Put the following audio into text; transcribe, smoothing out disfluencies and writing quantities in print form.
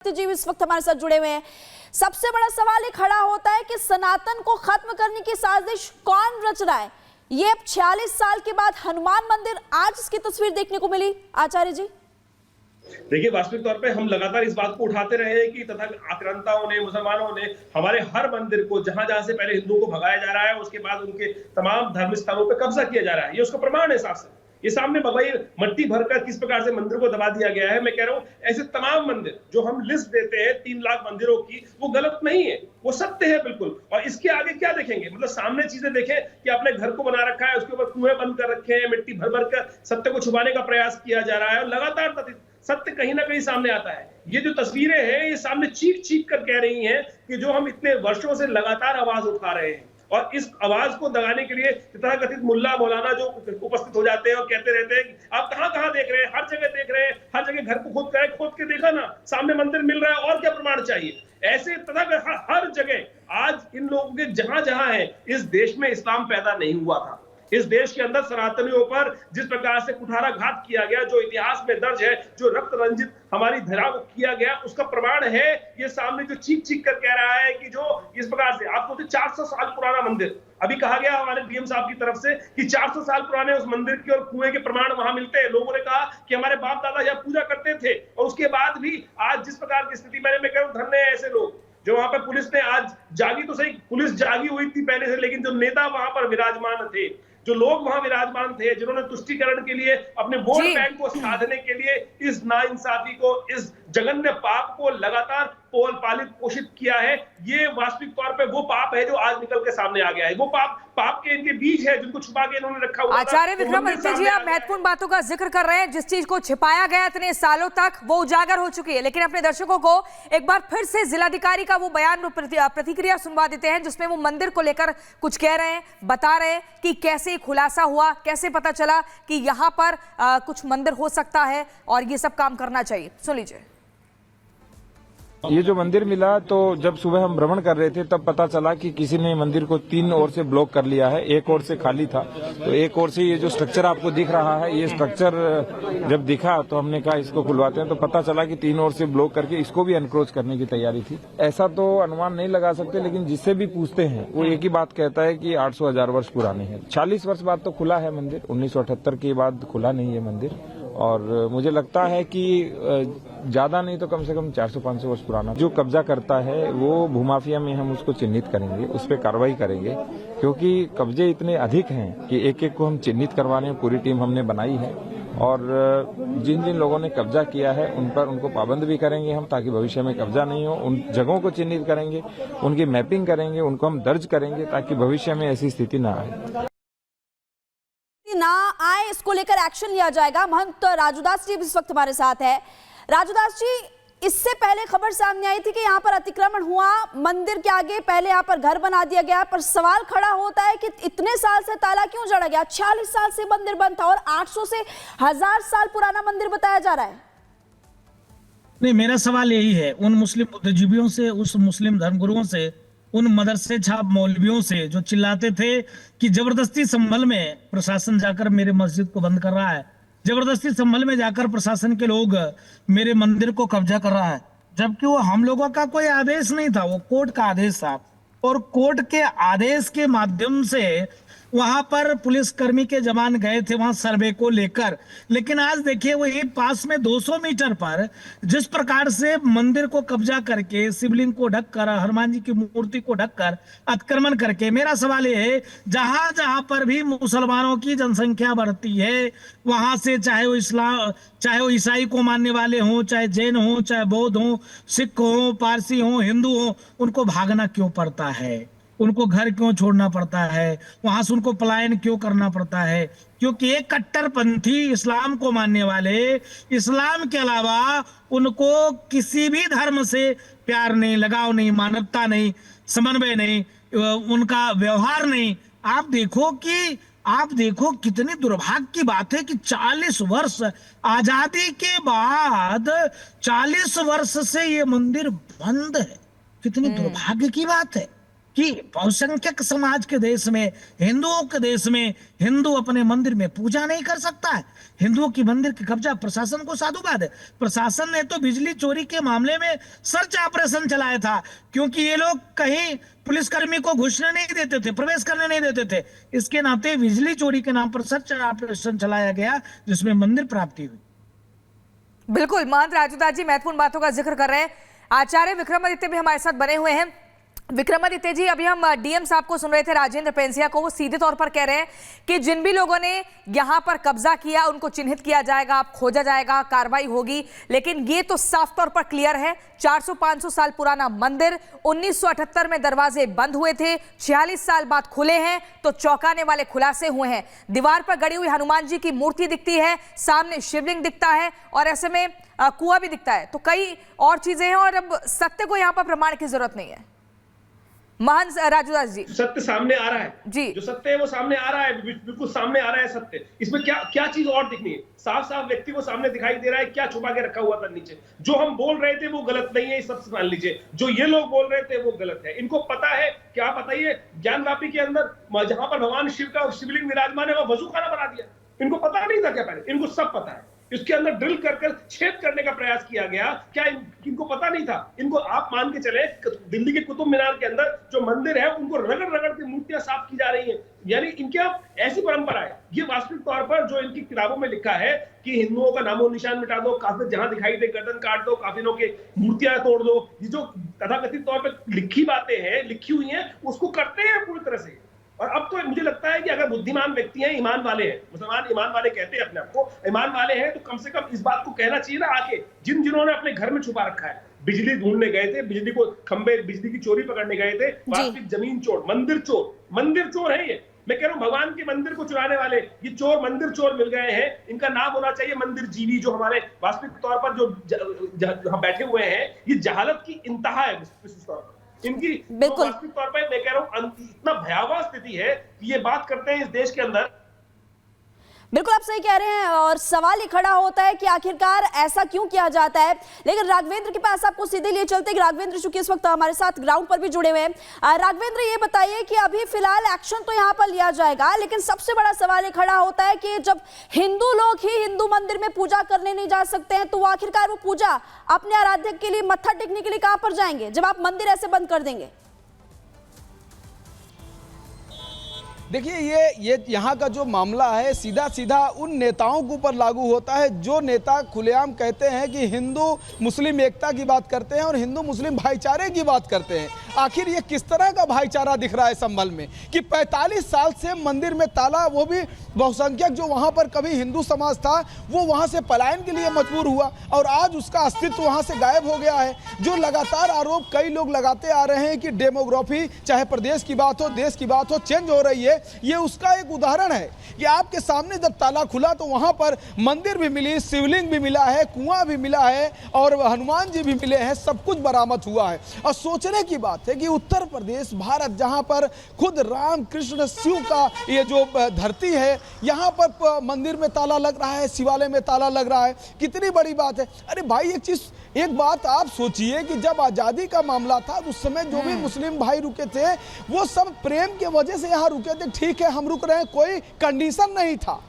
जी इस वक्त हमारे साथ जुड़े हुए हैं। सबसे बड़ा सवाल ये खड़ा होता है कि सनातन को खत्म करने की साजिश कौन रच रहा है। ये अब 46 साल के बाद हनुमान मंदिर, आज इसकी तस्वीर देखने को मिली। आचार्य जी देखिए, वास्तविक तौर पे हम लगातार इस बात को उठाते रहे हैं कि तथा आक्रांताओं ने, मुसलमानों ने हमारे हर मंदिर को, जहां से पहले हिंदुओं को भगाया जा रहा है, उसके बाद उनके तमाम धार्मिक स्थानों पर कब्जा किया जा रहा है। ये उसका प्रमाण है साफ साफ। ये सामने भगवाई मट्टी भरकर किस प्रकार से मंदिर को दबा दिया गया है। मैं कह रहा हूं, ऐसे तमाम मंदिर जो हम लिस्ट देते हैं 3 लाख मंदिरों की, वो गलत नहीं है, वो सत्य है बिल्कुल। और इसके आगे क्या देखेंगे, मतलब सामने चीजें देखें कि आपने घर को बना रखा है, उसके ऊपर कुएं बंद कर रखे हैं, मिट्टी भर भर कर सत्य को छुपाने का प्रयास किया जा रहा है और लगातार सत्य कहीं ना कहीं सामने आता है। ये जो तस्वीरें हैं, ये सामने चीख चीख कर कह रही हैं कि जो हम इतने वर्षों से लगातार आवाज उठा रहे हैं, और इस आवाज को दबाने के लिए तथाकथित मुल्ला मौलाना जो उपस्थित हो जाते हैं और कहते रहते हैं कि आप कहां देख रहे हैं, हर जगह देख रहे हैं, हर जगह घर को खोद के देखा ना, सामने मंदिर मिल रहा है, और क्या प्रमाण चाहिए। ऐसे तथा हर जगह आज इन लोगों के जहां जहां है, इस देश में इस्लाम पैदा नहीं हुआ था। इस देश के अंदर सनातनियों पर जिस प्रकार से कुठाराघात किया गया, जो इतिहास में दर्ज है, जो रक्त रंजित हमारी धरा को किया गया, उसका प्रमाण है ये सामने जो चीख चीख कर कह रहा है कि जो इस प्रकार से आप सोचिए 400 साल पुराना मंदिर, अभी कहा गया हमारे डीएम साहब की तरफ से कि 400 साल पुराने उस मंदिर के और कुएं के प्रमाण वहां मिलते हैं। लोगों ने कहा कि हमारे बाप दादा यहाँ पूजा करते थे, और उसके बाद भी आज जिस प्रकार की स्थिति, मैं कह रहा हूं, धन्य है ऐसे लोग जो वहां पर पुलिस ने आज जागी, तो सही पुलिस जागी हुई थी पहले से, लेकिन जो नेता वहां पर विराजमान थे, जो लोग वहां विराजमान थे, जिन्होंने तुष्टीकरण के लिए, अपने वोट बैंक को साधने के लिए इस नाइंसाफी को, इस जघन्य पाप को लगातार पोल पालित पोषित किया है, ये वास्तविक तौर पे वो पाप है जो आज निकल के सामने आ गया है। वो पाप के इनके बीज है जिनको छुपा के इन्होंने रखा हुआ। आचार्य विक्रमादित्य जी, आप महत्वपूर्ण बातों का जिक्र कर रहे हैं। जिस चीज को छिपाया गया इतने सालों तक, वो उजागर हो चुकी है। लेकिन अपने दर्शकों को एक बार फिर से जिलाधिकारी का वो बयान, प्रतिक्रिया सुनवा देते हैं, जिसमें वो मंदिर को लेकर कुछ कह रहे हैं, बता रहे हैं कि कैसे खुलासा हुआ, कैसे पता चला कि यहाँ पर कुछ मंदिर हो सकता है और ये सब काम करना चाहिए। सुन लीजिए। ये जो मंदिर मिला, तो जब सुबह हम भ्रमण कर रहे थे तब पता चला कि किसी ने मंदिर को 3 ओर से ब्लॉक कर लिया है। एक ओर से खाली था, तो एक ओर से ये जो स्ट्रक्चर आपको दिख रहा है, ये स्ट्रक्चर जब दिखा तो हमने कहा इसको खुलवाते हैं, तो पता चला कि 3 ओर से ब्लॉक करके इसको भी एनक्रोच करने की तैयारी थी। ऐसा तो अनुमान नहीं लगा सकते, लेकिन जिससे भी पूछते हैं वो एक ही बात कहता है कि 800-1000 वर्ष पुराने हैं। 40 वर्ष बाद तो खुला है मंदिर, 1978 के बाद खुला नहीं है मंदिर, और मुझे लगता है कि ज्यादा नहीं तो कम से कम 400-500 वर्ष पुराना। जो कब्जा करता है वो भूमाफिया में हम उसको चिन्हित करेंगे, उस पर कार्रवाई करेंगे, क्योंकि कब्जे इतने अधिक हैं कि एक एक को हम चिन्हित करवाने पूरी टीम हमने बनाई है, और जिन जिन लोगों ने कब्जा किया है उन पर उनको पाबंद भी करेंगे हम, ताकि भविष्य में कब्जा नहीं हो। उन जगहों को चिन्हित करेंगे, उनकी मैपिंग करेंगे, उनको हम दर्ज करेंगे, ताकि भविष्य में ऐसी स्थिति न आए ना आए, इसको लेकर एक्शन लिया जाएगा। महंत राजूदास जी इस वक्त हमारे साथ है। राजूदास जी, इससे पहले खबर सामने आई थी कि यहाँ पर अतिक्रमण हुआ, मंदिर के आगे पहले यहाँ पर घर बना दिया गया, पर सवाल खड़ा होता है कि इतने साल से ताला क्यों जड़ा गया। 46 साल से मंदिर बंद था और 800 से 1000 साल पुराना मंदिर बताया जा रहा है। नहीं, मेरा सवाल यही है, उन मुस्लिम बुद्धिजीवियों से, उस मुस्लिम धर्मगुरुओं से, उन मदरसे छाप मौलवियों से जो चिल्लाते थे कि जबरदस्ती संभल में प्रशासन जाकर मेरे मस्जिद को बंद कर रहा है, जबरदस्ती संभल में जाकर प्रशासन के लोग मेरे मंदिर को कब्जा कर रहा है, जबकि वो हम लोगों का कोई आदेश नहीं था, वो कोर्ट का आदेश था। और कोर्ट के आदेश के माध्यम से वहां पर पुलिसकर्मी के जवान गए थे वहां सर्वे को लेकर। लेकिन आज देखिए, वही पास में 200 मीटर पर जिस प्रकार से मंदिर को कब्जा करके, शिवलिंग को ढककर, हनुमान जी की मूर्ति को ढककर अतिक्रमण करके, मेरा सवाल ये है, जहां जहां पर भी मुसलमानों की जनसंख्या बढ़ती है, वहां से चाहे वो ईसाई को मानने वाले हों, चाहे जैन हों, चाहे बौद्ध हों, सिख हों, पारसी हों, हिंदू हों, उनको भागना क्यों पड़ता है, उनको घर क्यों छोड़ना पड़ता है, वहां से उनको पलायन क्यों करना पड़ता है? क्योंकि एक कट्टरपंथी इस्लाम को मानने वाले, इस्लाम के अलावा उनको किसी भी धर्म से प्यार नहीं, लगाव नहीं, मानवता नहीं, समन्वय नहीं, उनका व्यवहार नहीं। आप देखो कितनी दुर्भाग्य की बात है कि 40 वर्ष आजादी के बाद 40 वर्ष से ये मंदिर बंद है। कितनी दुर्भाग्य की बात है। कि बहुसंख्यक समाज के देश में, हिंदुओं के देश में, हिंदू अपने मंदिर में पूजा नहीं कर सकता है। हिंदुओं की मंदिर की कब्जा प्रशासन को साधुवाद है। प्रशासन ने तो बिजली चोरी के मामले में सर्च ऑपरेशन चलाया था, क्योंकि ये लोग कहीं पुलिसकर्मी को घुसने नहीं देते थे, प्रवेश करने नहीं देते थे। इसके नाते बिजली चोरी के नाम पर सर्च ऑपरेशन चलाया गया, जिसमें मंदिर प्राप्ति हुई। बिल्कुल, महंत राजूदास जी महत्वपूर्ण बातों का जिक्र कर रहे हैं। आचार्य विक्रमादित्य भी हमारे साथ बने हुए हैं। विक्रमादित्य जी, अभी हम डीएम साहब को सुन रहे थे, राजेंद्र पेंसिया को। वो सीधे तौर पर कह रहे हैं कि जिन भी लोगों ने यहां पर कब्जा किया उनको चिन्हित किया जाएगा, खोजा जाएगा, कार्रवाई होगी। लेकिन ये तो साफ तौर पर क्लियर है, 400-500 साल पुराना मंदिर, 1978 में दरवाजे बंद हुए थे, 46 साल बाद खुले हैं, तो चौंकाने वाले खुलासे हुए हैं। दीवार पर गड़ी हुई हनुमान जी की मूर्ति दिखती है, सामने शिवलिंग दिखता है और ऐसे में कुआं भी दिखता है। तो कई और चीजें हैं और अब सत्य को यहाँ पर प्रमाण की जरूरत नहीं है। महंत राजूदास जी, सत्य सामने आ रहा है जी, जो सत्य है वो सामने आ रहा है, बिल्कुल सामने आ रहा है सत्य। इसमें क्या चीज और दिखनी है? साफ साफ व्यक्ति को सामने दिखाई दे रहा है क्या छुपा के रखा हुआ था नीचे। जो हम बोल रहे थे वो गलत नहीं है, सब मान लीजिए। जो ये लोग बोल रहे थे वो गलत है। इनको पता है, क्या बताइए, ज्ञानवापी के अंदर जहां पर भगवान शिव का शिवलिंग विराजमान है वहां वजू खाना बना दिया। इनको पता नहीं था क्या? पहले इनको सब पता है। इसके अंदर ड्रिल कर छेद करने का प्रयास किया गया, क्या इनको पता नहीं था? इनको आप मान के चले, दिल्ली के कुतुब मीनार के अंदर जो मंदिर है उनको रगड़ रगड़ के मूर्तियां साफ की जा रही हैं। यानी इनके ऐसी परंपरा है। ये वास्तविक तौर पर जो इनकी किताबों में लिखा है कि हिंदुओं का नामो निशान मिटा दो, काफिर जहां दिखाई दे गर्दन काट दो, काफिरों के मूर्तियां तोड़ दो, ये जो तथाकथित तौर पर लिखी बातें हैं, लिखी हुई हैं, उसको करते हैं पूरी तरह से। और अब तो मुझे लगता है कि अगर बुद्धिमान व्यक्ति हैं, ईमान वाले हैं, मुसलमान ईमान वाले कहते हैं अपने आप को, ईमान वाले हैं, तो कम से कम इस बात को कहना चाहिए ना आके, जिन्होंने अपने घर में छुपा रखा है, बिजली ढूंढने गए थे, बिजली को खंबे, बिजली की चोरी पकड़ने गए थे, वास्तविक जमीन चोर, मंदिर चोर है ये। मैं कह रहा हूं भगवान के मंदिर को चुराने वाले ये चोर मंदिर चोर मिल गए हैं। इनका नाम होना चाहिए मंदिर जीवी। जो हमारे वास्तविक तौर पर जो बैठे हुए हैं, ये जहालत की इंतहा है विशेष तौर पर इनकी। बिल्कुल, वास्तविक तौर पर मैं कह रहा हूं इतना भयावह स्थिति है कि ये बात करते हैं इस देश के अंदर। बिल्कुल आप सही कह रहे हैं और सवाल ये खड़ा होता है कि आखिरकार ऐसा क्यों किया जाता है। लेकिन राघवेंद्र के पास आपको सीधे लिए चलते हैं। राघवेंद्र चूंकि इस वक्त हमारे साथ ग्राउंड पर भी जुड़े हुए हैं। राघवेंद्र, ये बताइए कि अभी फिलहाल एक्शन तो यहाँ पर लिया जाएगा, लेकिन सबसे बड़ा सवाल ये खड़ा होता है कि जब हिंदू लोग ही हिंदू मंदिर में पूजा करने नहीं जा सकते हैं, तो वो आखिरकार वो पूजा अपने आराध्य के लिए मत्था टेकने के लिए कहां पर जाएंगे जब आप मंदिर ऐसे बंद कर देंगे? देखिए, ये यहाँ का जो मामला है सीधा सीधा उन नेताओं के ऊपर लागू होता है जो नेता खुलेआम कहते हैं कि हिंदू मुस्लिम एकता की बात करते हैं और हिंदू मुस्लिम भाईचारे की बात करते हैं। आखिर ये किस तरह का भाईचारा दिख रहा है संभल में कि 45 साल से मंदिर में ताला, वो भी बहुसंख्यक जो वहाँ पर कभी हिंदू समाज था वो वहाँ से पलायन के लिए मजबूर हुआ और आज उसका अस्तित्व वहाँ से गायब हो गया है। जो लगातार आरोप कई लोग लगाते आ रहे हैं कि डेमोग्राफी, चाहे प्रदेश की बात हो, देश की बात हो, चेंज हो रही है, ये उसका एक उदाहरण है कि आपके सामने जब ताला खुला तो वहां पर मंदिर भी मिली, शिवलिंग भी मिला है, कुआं भी मिला है और हनुमान जी भी मिले हैं, सब कुछ बरामद हुआ है। और सोचने की बात है कि उत्तर प्रदेश, भारत, जहां पर खुद राम कृष्ण शिव का ये जो धरती है, यहां पर मंदिर में ताला लग रहा है, शिवालय में ताला लग रहा है, कितनी बड़ी बात है। अरे भाई, एक बात आप सोचिए कि जब आज़ादी का मामला था उस समय जो भी मुस्लिम भाई रुके थे वो सब प्रेम के वजह से यहाँ रुके थे। ठीक है, हम रुक रहे हैं, कोई कंडीशन नहीं था।